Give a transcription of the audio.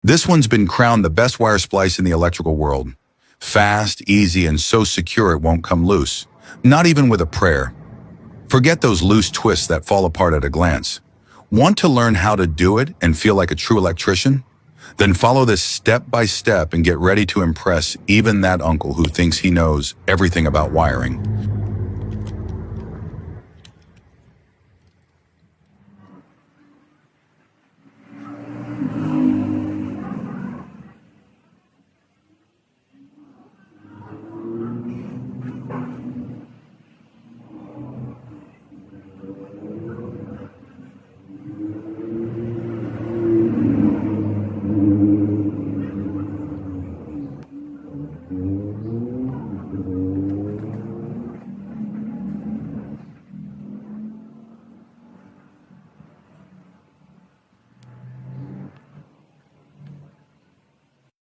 This one's been crowned the best wire splice in the electrical world. Fast, easy, and so secure it won't come loose. Not even with a prayer. Forget those loose twists that fall apart at a glance. Want to learn how to do it and feel like a true electrician? Then follow this step by step and get ready to impress even that uncle who thinks he knows everything about wiring.